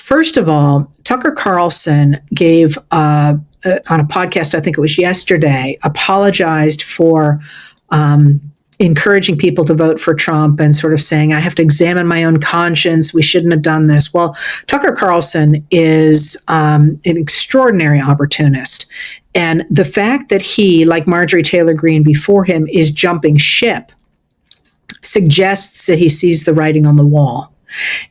First of all, Tucker Carlson gave, on a podcast, I think it was yesterday, apologized for encouraging people to vote for Trump and sort of saying, I have to examine my own conscience. We shouldn't have done this. Well, Tucker Carlson is an extraordinary opportunist. And the fact that he, like Marjorie Taylor Greene before him, is jumping ship suggests that he sees the writing on the wall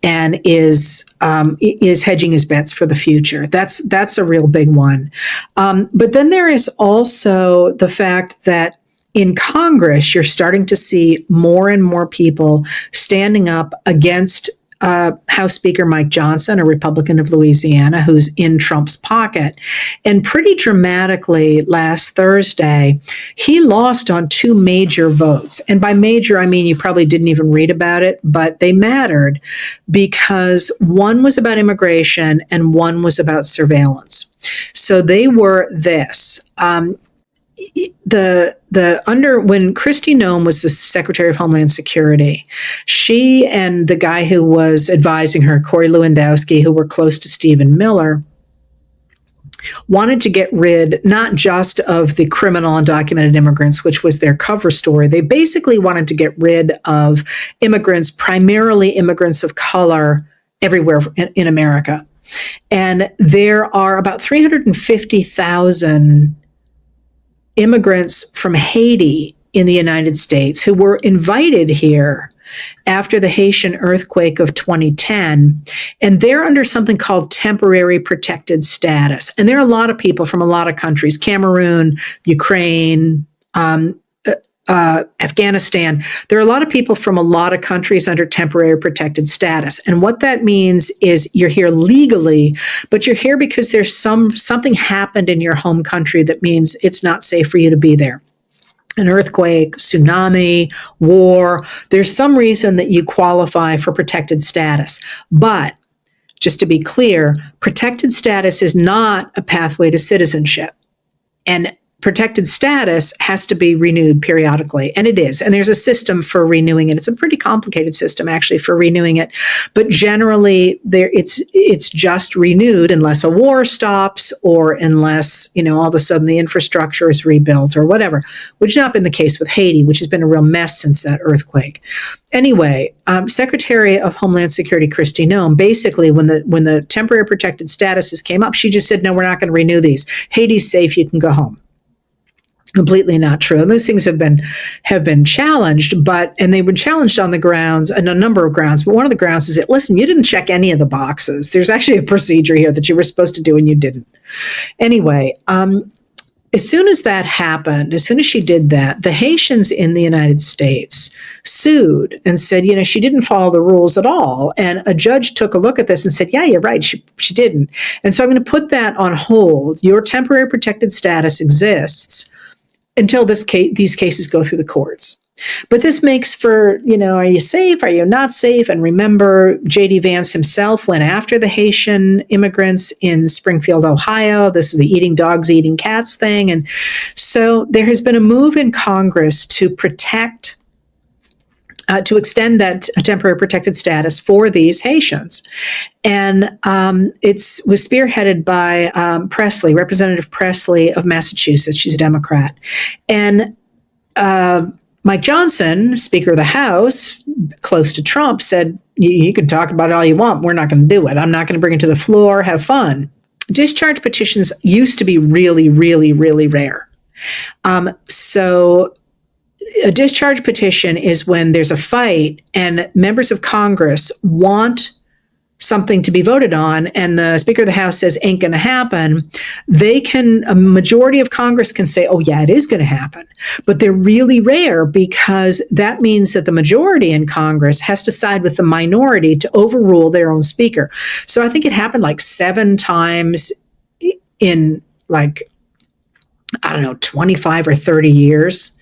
and is hedging his bets for the future. That's a real big one. But then there is also the fact that in Congress, you're starting to see more and more people standing up against House Speaker Mike Johnson, a Republican of Louisiana, who's in Trump's pocket. And pretty dramatically last Thursday, he lost on two major votes. And by major, I mean you probably didn't even read about it, but they mattered because one was about immigration and one was about surveillance. So they were this. When Kristi Noem was the Secretary of Homeland Security, she and the guy who was advising her, Corey Lewandowski, who were close to Stephen Miller, wanted to get rid not just of the criminal undocumented immigrants, which was their cover story. They basically wanted to get rid of immigrants, primarily immigrants of color, everywhere in America. And there are about 350,000 immigrants from Haiti in the United States who were invited here after the Haitian earthquake of 2010, and they're under something called temporary protected status. And there are a lot of people from a lot of countries, Cameroon, Ukraine, Afghanistan. There are a lot of people from a lot of countries under temporary protected status. And what that means is you're here legally, but you're here because there's something happened in your home country that means it's not safe for you to be there. An earthquake, tsunami, war. There's some reason that you qualify for protected status. But just to be clear, protected status is not a pathway to citizenship. And protected status has to be renewed periodically, and it is. And there's a system for renewing it. It's a pretty complicated system, actually, for renewing it. But generally, it's just renewed unless a war stops or unless, all of a sudden the infrastructure is rebuilt or whatever, which has not been the case with Haiti, which has been a real mess since that earthquake. Anyway, Secretary of Homeland Security Kristi Noem, basically, when the temporary protected statuses came up, she just said, no, we're not going to renew these. Haiti's safe, you can go home. Completely not true. And those things have been challenged, and they've been challenged on the grounds, and a number of grounds. But one of the grounds is that, listen, you didn't check any of the boxes. There's actually a procedure here that you were supposed to do and you didn't. Anyway, as soon as that happened, as soon as she did that, the Haitians in the United States sued and said, she didn't follow the rules at all. And a judge took a look at this and said, yeah, you're right, she didn't. And so I'm going to put that on hold. Your temporary protected status exists until these cases go through the courts. But this makes for, are you safe? Are you not safe? And remember, J.D. Vance himself went after the Haitian immigrants in Springfield, Ohio. This is the eating dogs, eating cats thing. And so there has been a move in Congress to protect, to extend that temporary protected status for these Haitians. And it was spearheaded by Representative Presley of Massachusetts. She's a Democrat. And Mike Johnson, Speaker of the House, close to Trump, said, you can talk about it all you want. We're not going to do it. I'm not going to bring it to the floor. Have fun. Discharge petitions used to be really, really, really rare. So a discharge petition is when there's a fight and members of Congress want something to be voted on and the Speaker of the House says ain't going to happen. A majority of Congress can say, oh yeah, it is going to happen. But they're really rare because that means that the majority in Congress has to side with the minority to overrule their own speaker. So I think it happened like 7 times in 25 or 30 years.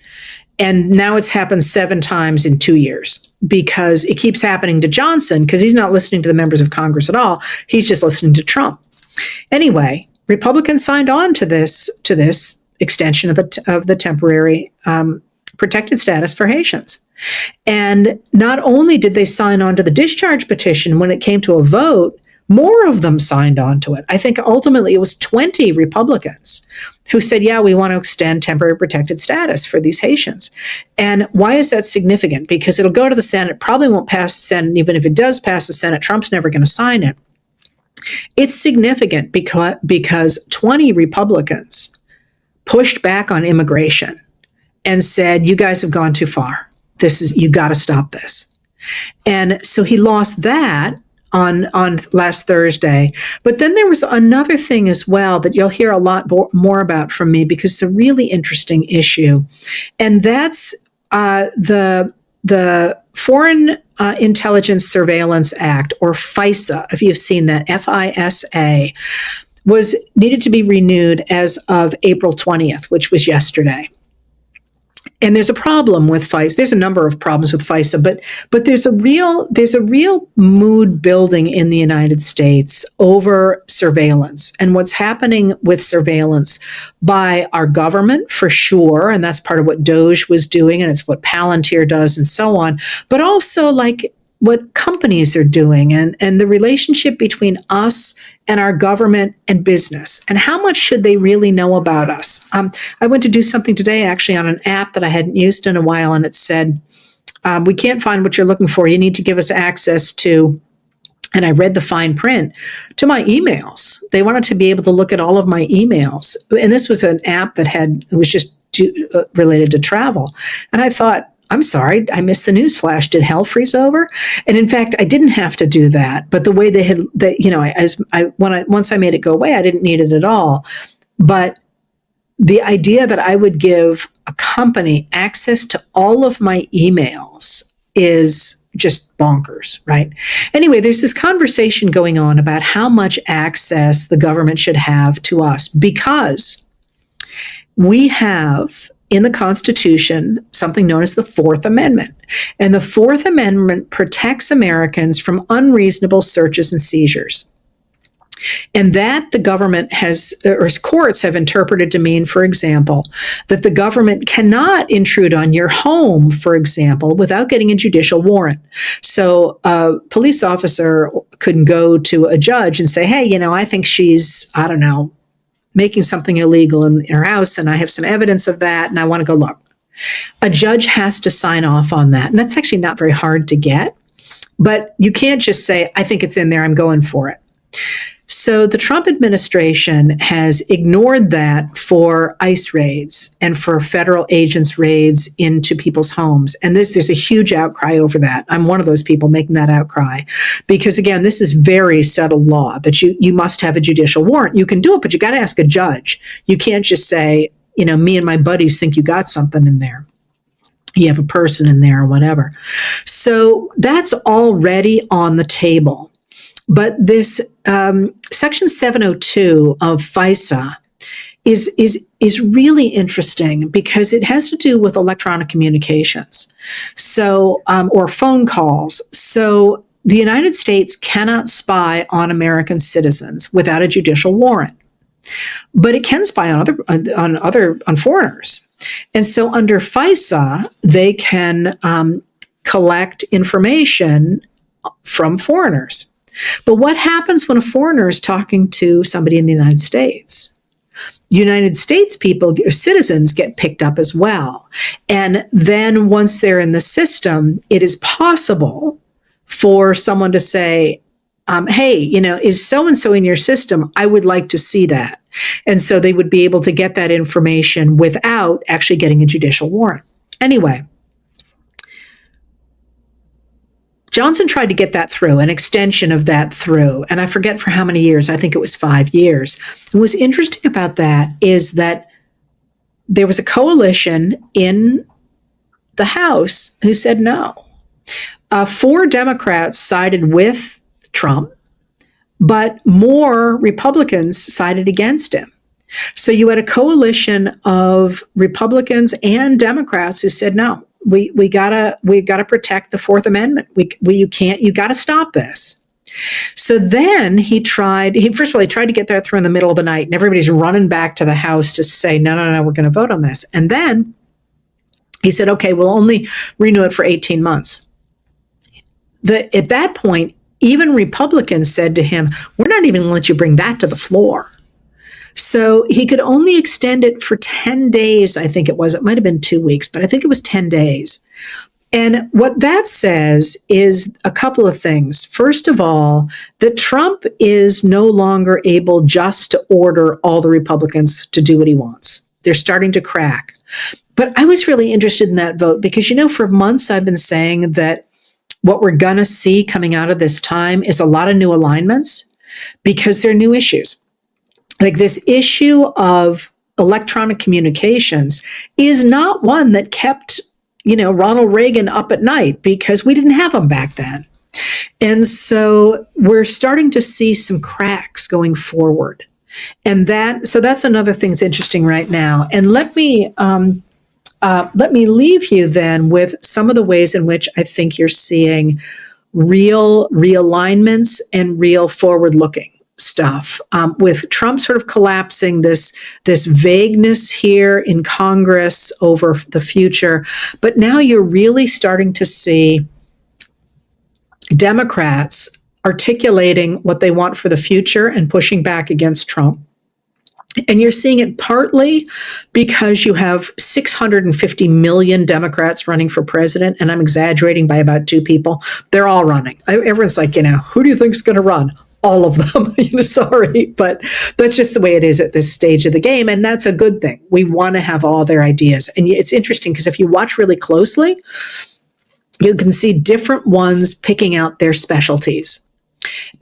And now it's happened 7 times in 2 years because it keeps happening to Johnson because he's not listening to the members of Congress at all. He's just listening to Trump. Anyway, Republicans signed on to this extension of the temporary protected status for Haitians. And not only did they sign on to the discharge petition, when it came to a vote, More of them signed on to it. I think ultimately it was 20 Republicans who said, yeah, we want to extend temporary protected status for these Haitians. And why is that significant? Because it'll go to the Senate, probably won't pass the Senate. Even if it does pass the Senate, Trump's never going to sign it. It's significant because 20 Republicans pushed back on immigration and said, you guys have gone too far. You got to stop this. And so he lost that on last Thursday. But then there was another thing as well that you'll hear a lot more about from me, because it's a really interesting issue. And that's the Foreign Intelligence Surveillance Act, or FISA, if you've seen that, FISA, needed to be renewed as of April 20th, which was yesterday. And there's a problem with FISA. There's a number of problems with FISA, but there's a real mood building in the United States over surveillance and what's happening with surveillance by our government, for sure. And that's part of what Doge was doing, and it's what Palantir does and so on, but also like what companies are doing, and the relationship between us and our government and business, and how much should they really know about us. I went to do something today actually on an app that I hadn't used in a while, and it said, we can't find what you're looking for. You need to give us access to, and I read the fine print, to my emails. They wanted to be able to look at all of my emails. And this was an app it was just related to travel. And I thought, I'm sorry, I missed the news flash. Did hell freeze over? And in fact, I didn't have to do that. But the way once I made it go away, I didn't need it at all. But the idea that I would give a company access to all of my emails is just bonkers, right? Anyway, there's this conversation going on about how much access the government should have to us, because we have in the Constitution something known as the Fourth Amendment. And the Fourth Amendment protects Americans from unreasonable searches and seizures. And that the government courts have interpreted to mean, for example, that the government cannot intrude on your home, for example, without getting a judicial warrant. So a police officer couldn't go to a judge and say, hey, I think she's, making something illegal in her house, and I have some evidence of that, and I want to go look. A judge has to sign off on that. And that's actually not very hard to get. But you can't just say, I think it's in there, I'm going for it. So the Trump administration has ignored that for ICE raids and for federal agents' raids into people's homes. And there's a huge outcry over that. I'm one of those people making that outcry. Because again, this is very settled law that you must have a judicial warrant. You can do it, but you got to ask a judge. You can't just say, me and my buddies think you got something in there. You have a person in there or whatever. So that's already on the table. But this Section 702 of FISA is really interesting because it has to do with electronic communications, or phone calls. So the United States cannot spy on American citizens without a judicial warrant, but it can spy on foreigners. And so under FISA, they can collect information from foreigners. But what happens when a foreigner is talking to somebody in the United States? United States citizens get picked up as well. And then once they're in the system, it is possible for someone to say, hey, is so-and-so in your system? I would like to see that. And so they would be able to get that information without actually getting a judicial warrant. Anyway, Johnson tried to get that through, an extension of that through, and I forget for how many years. I think it was 5 years. And what's interesting about that is that there was a coalition in the House who said no. 4 Democrats sided with Trump, but more Republicans sided against him. So you had a coalition of Republicans and Democrats who said no. We gotta protect the Fourth Amendment. You gotta stop this. So then he tried to get that through in the middle of the night, and everybody's running back to the House to say, no, we're going to vote on this. And then he said, okay, we'll only renew it for 18 months. At that point, even Republicans said to him, we're not even going to let you bring that to the floor. So he could only extend it for 10 days, I think it was. It might have been 2 weeks, but I think it was 10 days. And what that says is a couple of things. First of all, that Trump is no longer able just to order all the Republicans to do what he wants. They're starting to crack. But I was really interested in that vote because, for months I've been saying that what we're going to see coming out of this time is a lot of new alignments because they're new issues. Like this issue of electronic communications is not one that kept, Ronald Reagan up at night because we didn't have them back then. And so we're starting to see some cracks going forward. And so that's another thing that's interesting right now. And let me leave you then with some of the ways in which I think you're seeing real realignments and real forward-looking stuff, with Trump sort of collapsing this vagueness here in Congress over the future. But now you're really starting to see Democrats articulating what they want for the future and pushing back against Trump. And you're seeing it partly because you have 650 million Democrats running for president, and I'm exaggerating by about 2 people. They're all running. Everyone's like, who do you think is going to run? All of them, sorry, but that's just the way it is at this stage of the game. And that's a good thing. We want to have all their ideas. And it's interesting because if you watch really closely, you can see different ones picking out their specialties.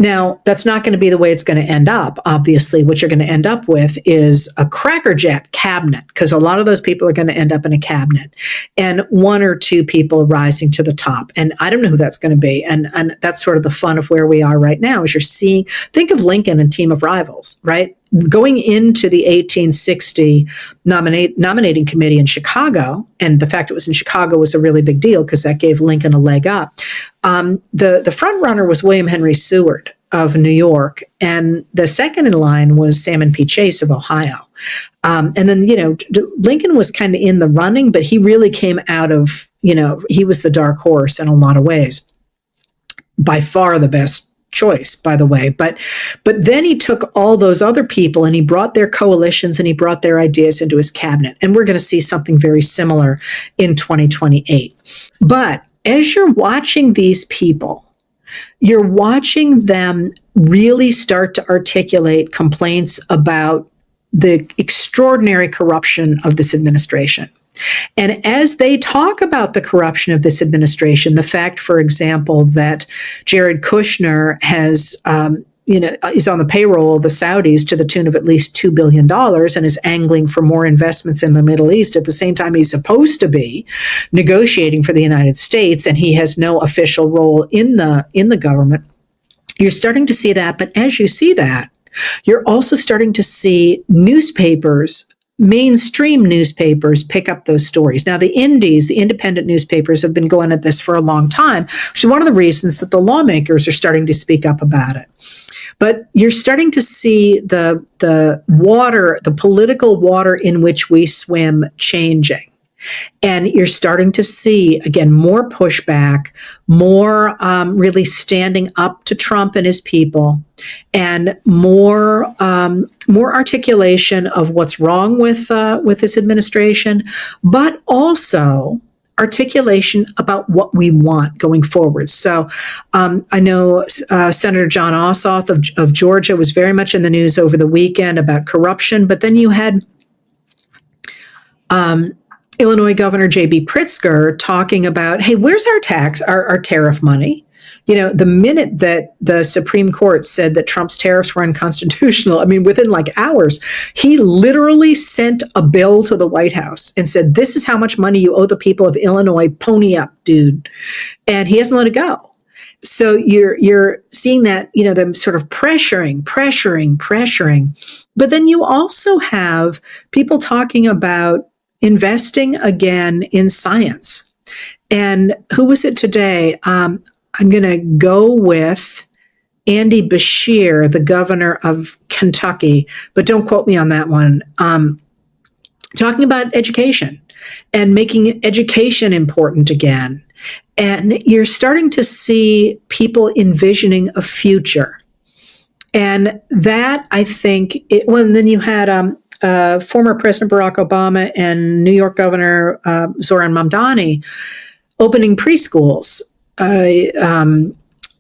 Now, that's not going to be the way it's going to end up. Obviously, what you're going to end up with is a crackerjack cabinet, because a lot of those people are going to end up in a cabinet, and 1 or 2 people rising to the top. And I don't know who that's going to be. And that's sort of the fun of where we are right now, is you're seeing, think of Lincoln and Team of Rivals, right? Going into the 1860 nominating committee in Chicago, and the fact it was in Chicago was a really big deal because that gave Lincoln a leg up. The front runner was William Henry Seward of New York, and the second in line was Salmon P. Chase of Ohio. And then, Lincoln was kind of in the running, but he really came out of, he was the dark horse in a lot of ways. By far the best choice, by the way. But then he took all those other people and he brought their coalitions and he brought their ideas into his cabinet. And we're going to see something very similar in 2028. But as you're watching these people, you're watching them really start to articulate complaints about the extraordinary corruption of this administration. And as they talk about the corruption of this administration, the fact, for example, that Jared Kushner has, is on the payroll of the Saudis to the tune of at least $2 billion and is angling for more investments in the Middle East at the same time he's supposed to be negotiating for the United States, and he has no official role in the government. You're starting to see that. But as you see that, you're also starting to see newspapers, mainstream newspapers, pick up those stories. Now, the indies, the independent newspapers, have been going at this for a long time, which is one of the reasons that the lawmakers are starting to speak up about it. But you're starting to see the water, the political water in which we swim, changing. And you're starting to see, again, more pushback, more really standing up to Trump and his people, and more articulation of what's wrong with this administration, but also articulation about what we want going forward. So I know Senator John Ossoff of Georgia was very much in the news over the weekend about corruption, but then you had Illinois Governor J.B. Pritzker talking about, hey, where's our tariff money? The minute that the Supreme Court said that Trump's tariffs were unconstitutional, within like hours, he literally sent a bill to the White House and said, this is how much money you owe the people of Illinois, pony up, dude. And he hasn't let it go. So you're seeing that, them sort of pressuring. But then you also have people talking about investing again in science. And who was it today? I'm going to go with Andy Beshear, the governor of Kentucky, but don't quote me on that one. Talking about education and making education important again. And you're starting to see people envisioning a future. And that, I think, and then you had former President Barack Obama and New York Governor Zoran Mamdani opening preschools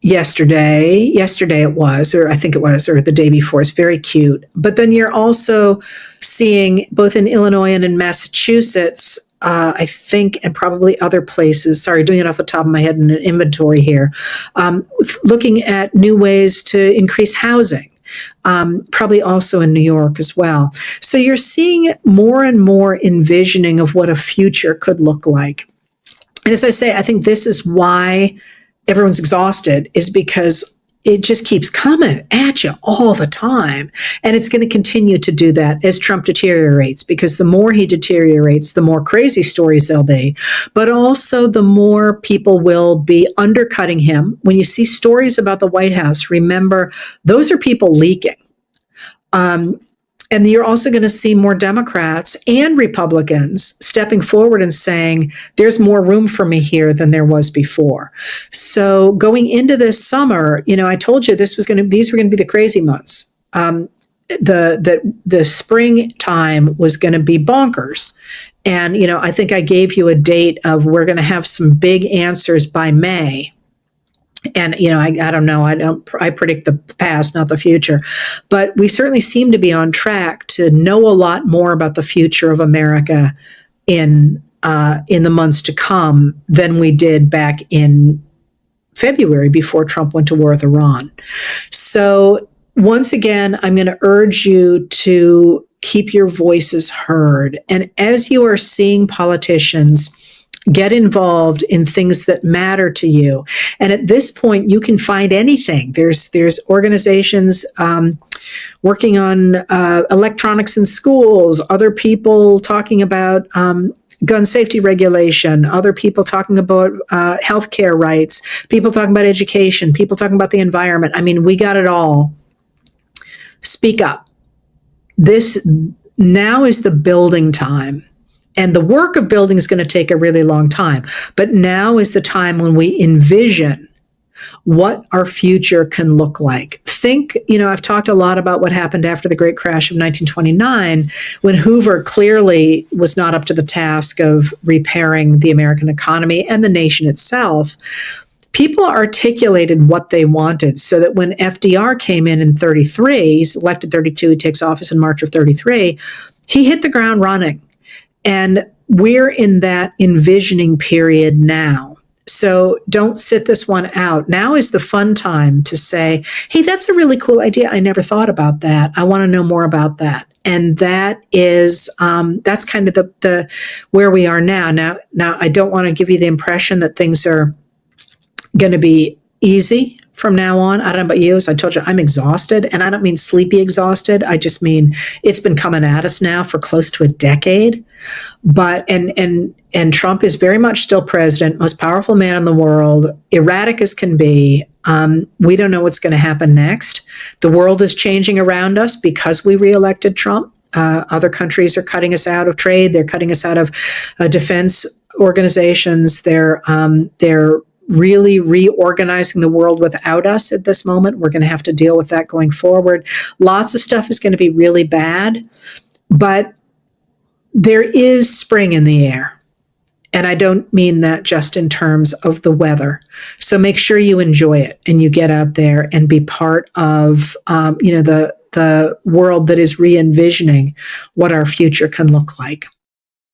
yesterday. Yesterday it was, or I think it was, or the day before. It's very cute. But then you're also seeing, both in Illinois and in Massachusetts, I think, and probably other places, sorry, doing it off the top of my head in an inventory here, looking at new ways to increase housing, probably also in New York as well. So you're seeing more and more envisioning of what a future could look like. And as I say, I think this is why everyone's exhausted, is because it just keeps coming at you all the time. And it's going to continue to do that as Trump deteriorates, because the more he deteriorates, the more crazy stories there'll be, but also the more people will be undercutting him. When you see stories about the White House, remember, those are people leaking. And you're also going to see more Democrats and Republicans stepping forward and saying, there's more room for me here than there was before. So going into this summer, I told you these were going to be the crazy months. The springtime was going to be bonkers. And, I think I gave you a date of, we're going to have some big answers by May. And, I don't know, I predict the past, not the future, but we certainly seem to be on track to know a lot more about the future of America in the months to come than we did back in February, before Trump went to war with Iran. So once again, I'm going to urge you to keep your voices heard. And as you are seeing politicians get involved in things that matter to you. And at this point, you can find anything. There's organizations working on electronics in schools, other people talking about gun safety regulation, other people talking about healthcare rights, people talking about education, people talking about the environment. I mean, we got it all. Speak up. This now is the building time. And the work of building is going to take a really long time. But now is the time when we envision what our future can look like. Think, I've talked a lot about what happened after the great crash of 1929, when Hoover clearly was not up to the task of repairing the American economy and the nation itself. People articulated what they wanted, so that when FDR came in 33, he's elected 32, he takes office in March of 33, he hit the ground running. And we're in that envisioning period now. So don't sit this one out. Now is the fun time to say, hey, that's a really cool idea. I never thought about that. I want to know more about that. And that is, that's kind of the where we are now. Now, I don't want to give you the impression that things are going to be easy from now on. I don't know about you. As I told you, I'm exhausted, and I don't mean sleepy exhausted. I just mean it's been coming at us now for close to a decade. But and Trump is very much still president, most powerful man in the world, erratic as can be. We don't know what's going to happen next. The world is changing around us because we reelected Trump. Other countries are cutting us out of trade. They're cutting us out of defense organizations. They're really reorganizing the world without us at this moment. We're going to have to deal with that going forward. Lots of stuff is going to be really bad, but there is spring in the air. And I don't mean that just in terms of the weather. So make sure you enjoy it and you get out there and be part of, the world that is re-envisioning what our future can look like.